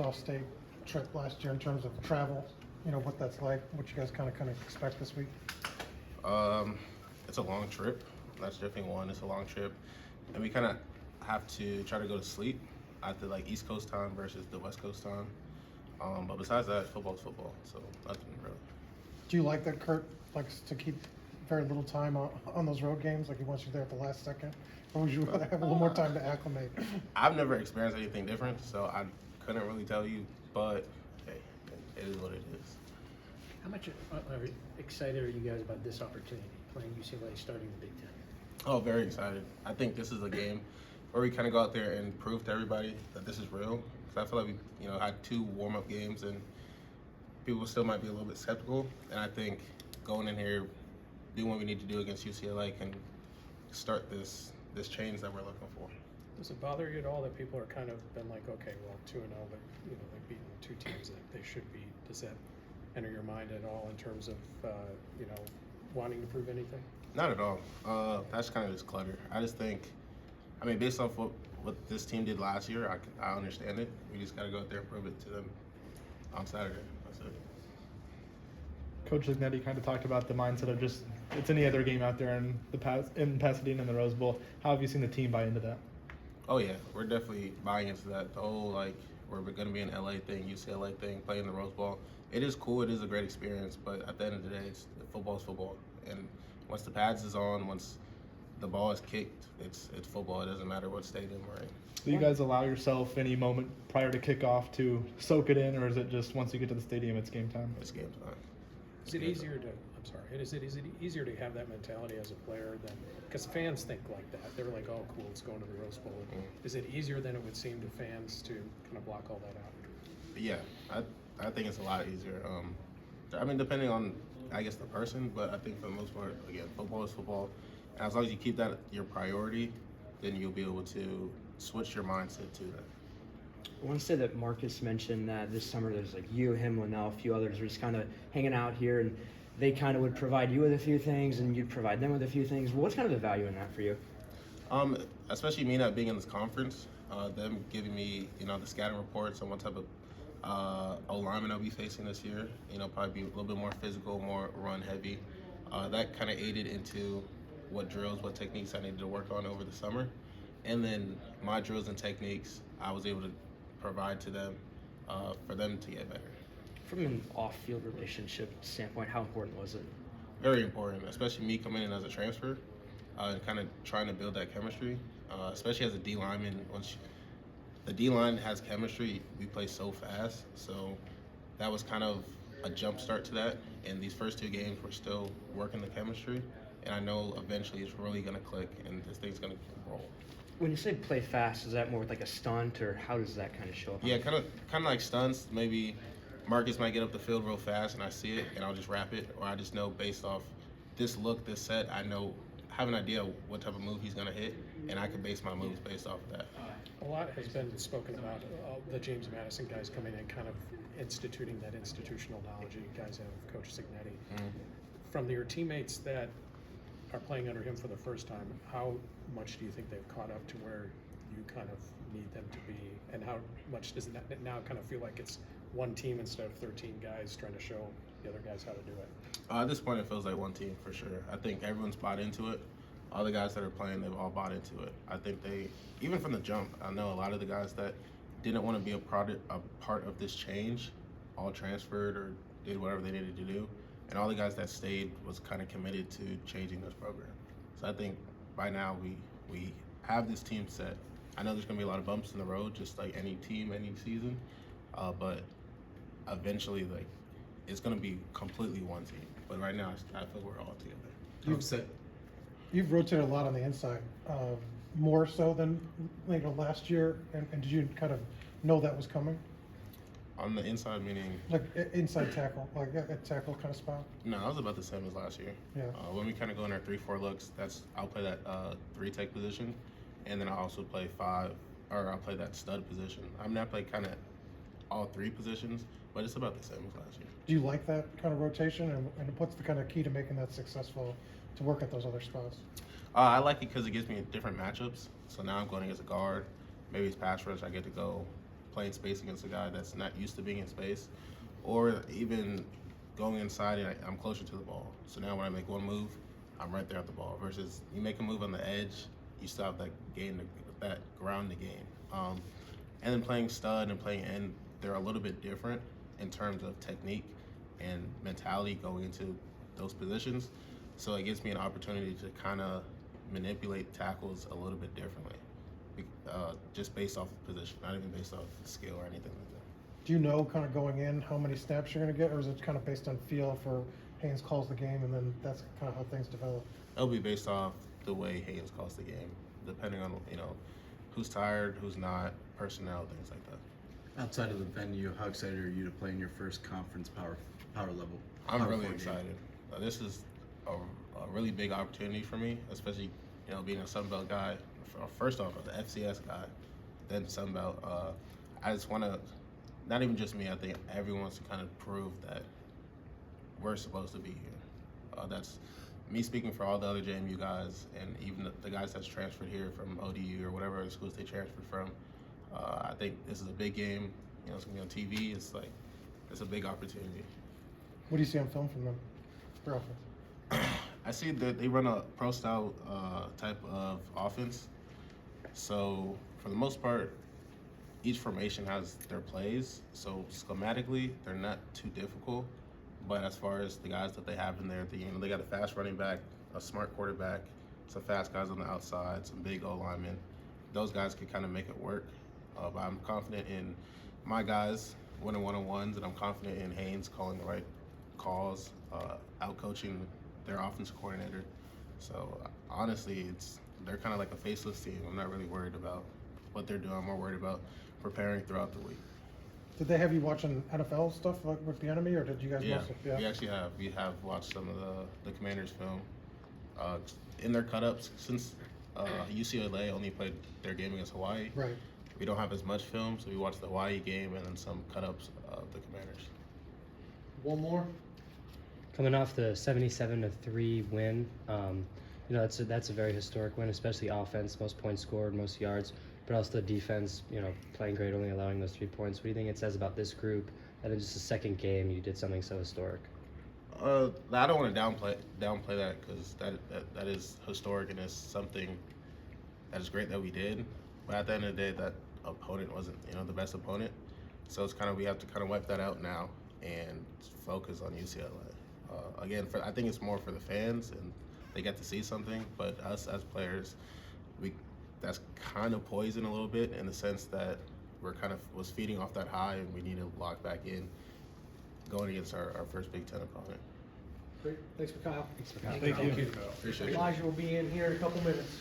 off-state trip last year in terms of travel, what that's like, what you guys kind of expect this week? Um, it's a long trip. That's definitely one. It's a long trip, and we kind of have to try to go to sleep at the East Coast time versus the West Coast time. But besides that, football's football, so nothing really. Do you like that Kurt likes to keep very little time on those road games? Like he wants you there at the last second? Or would you rather have a little more time to acclimate? I've never experienced anything different, so I couldn't really tell you. But hey, it is what it is. How much excited are you guys about this opportunity, playing UCLA starting the Big Ten? Oh, very excited. I think this is a game where we kind of go out there and prove to everybody that this is real. Because I feel like we, had 2 warm-up games and people still might be a little bit skeptical. And I think going in here, doing what we need to do against UCLA can start this change that we're looking for. Does it bother you at all that people are kind of been like, okay, well, 2-0, but they've beaten 2 teams that they should beat? Does that enter your mind at all in terms of wanting to prove anything? Not at all. That's kind of just clutter. I just think, based off what this team did last year, I understand it. We just got to go out there and prove it to them on Saturday. That's it. Coach Lignetti kind of talked about the mindset of just it's any other game out there in Pasadena in the Rose Bowl. How have you seen the team buy into that? Oh yeah, we're definitely buying into that. The whole we're going to be an LA thing, UCLA thing, playing the Rose Bowl. It is cool. It is a great experience. But at the end of the day, football's football. And once the pads is on, once the ball is kicked, it's football. It doesn't matter what stadium we're in. Do you guys allow yourself any moment prior to kickoff to soak it in, or is it just once you get to the stadium, it's game time? It's game time. Is it easier to? I'm sorry. Is it easier to have that mentality as a player than because fans think like that? They're like, oh, cool, it's going to the Rose Bowl. Is it easier than it would seem to fans to kind of block all that out? Yeah, I think it's a lot easier. Depending on I guess the person, but I think for the most part, again, football is football. And as long as you keep that your priority, then you'll be able to switch your mindset to that. I want to say that Marcus mentioned that this summer there's you, him, Linnell, a few others were just kind of hanging out here, and they kind of would provide you with a few things, and you'd provide them with a few things. What's kind of the value in that for you? Especially me not being in this conference, them giving me, the scouting reports on what type of O-lineman I'll be facing this year. Probably be a little bit more physical, more run heavy. That kind of aided into what drills, what techniques I needed to work on over the summer. And then my drills and techniques, I was able to provide to them for them to get better. From an off-field relationship standpoint, how important was it? Very important, especially me coming in as a transfer and kind of trying to build that chemistry, especially as a D lineman. Once the D line has chemistry, we play so fast. So that was kind of a jump start to that. And these first 2 games, we're still working the chemistry. And I know eventually it's really going to click and this thing's going to roll. When you say play fast, is that more with a stunt, or how does that kind of show up? Yeah, kind of like stunts. Maybe Marcus might get up the field real fast and I see it and I'll just wrap it, or I just know based off this look, this set, I have an idea what type of move he's going to hit, and I can base my moves based off of that. A lot has been spoken about the James Madison guys coming in, kind of instituting that institutional knowledge you guys have, Coach Signetti. From your teammates that are playing under him for the first time, how much do you think they've caught up to where you kind of need them to be, and how much does it now kind of feel like it's one team instead of 13 guys trying to show the other guys how to do it? At this point, it feels like one team for sure. I think everyone's bought into it. All the guys that are playing, they've all bought into it. I think even from the jump, I know a lot of the guys that didn't want to be a part of this change all transferred or did whatever they needed to do. And all the guys that stayed was kind of committed to changing this program. So I think by now we have this team set. I know there's going to be a lot of bumps in the road, just like any team, any season. But eventually, it's going to be completely one team. But right now, I feel we're all together. You've rotated a lot on the inside, more so than last year. And did you kind of know that was coming? On the inside, meaning? Like inside tackle, like a tackle kind of spot? No, I was about the same as last year. Yeah. When we kind of go in our 3-4 looks, I'll play that 3-tech position, and then I also play 5, or I'll play that stud position. I play kind of all 3 positions, but it's about the same as last year. Do you like that kind of rotation, and what's the kind of key to making that successful to work at those other spots? I like it because it gives me different matchups. So now I'm going against a guard. Maybe it's pass rush. I get to go playing space against a guy that's not used to being in space, or even going inside and I'm closer to the ball. So now when I make one move, I'm right there at the ball. Versus you make a move on the edge, you still have that that ground to gain. And then playing stud and playing end, they're a little bit different in terms of technique and mentality going into those positions. So it gives me an opportunity to kind of manipulate tackles a little bit differently, just based off of position, not even based off skill or anything like that. Do you know kind of going in how many snaps you're going to get, or is it kind of based on feel for Haynes calls the game and then that's kind of how things develop? It'll be based off the way Haynes calls the game, depending on, who's tired, who's not, personnel, things like that. Outside of the venue, how excited are you to play in your first conference power level? I'm Power really four game? excited. This is a really big opportunity for me, especially being a Sun Belt guy. First off, an FCS guy, then Sun Belt. I just want to, not even just me. I think everyone wants to kind of prove that we're supposed to be here. That's me speaking for all the other JMU guys, and even the guys that's transferred here from ODU or whatever other schools they transferred from. I think this is a big game. It's gonna be on TV. It's a big opportunity. What do you see on film from them? Their offense? I see that they run a pro style type of offense. So for the most part, each formation has their plays. So schematically, they're not too difficult. But as far as the guys that they have in there, they got a fast running back, a smart quarterback, some fast guys on the outside, some big O linemen. Those guys can kind of make it work. But I'm confident in my guys winning one-on-ones, and I'm confident in Haynes calling the right calls, out-coaching their offensive coordinator. So honestly, they're kind of like a faceless team. I'm not really worried about what they're doing. I'm more worried about preparing throughout the week. Did they have you watching NFL stuff like with the enemy, or did you guys Yeah, mostly? we actually have. We have watched some of the Commanders film in their cut-ups since UCLA only played their game against Hawaii. Right. We don't have as much film, so we watched the Hawaii game and then some cut-ups of the Commanders. One more. Coming off the 77-3 win, that's a very historic win, especially offense, most points scored, most yards, but also the defense, playing great, only allowing those 3 points. What do you think it says about this group that in just the second game you did something so historic? I don't want to downplay that, because that is historic and it's something that is great that we did. But at the end of the day, that opponent wasn't the best opponent, so it's we have to wipe that out now and focus on UCLA. Again, I think it's more for the fans and they get to see something, but us as players, that's kind of poison a little bit in the sense that we're was feeding off that high and we need to lock back in going against our first Big Ten opponent. Great. Thanks for Kyle. Thanks for coming. Thank you. Appreciate it. Elijah will be in here in a couple minutes.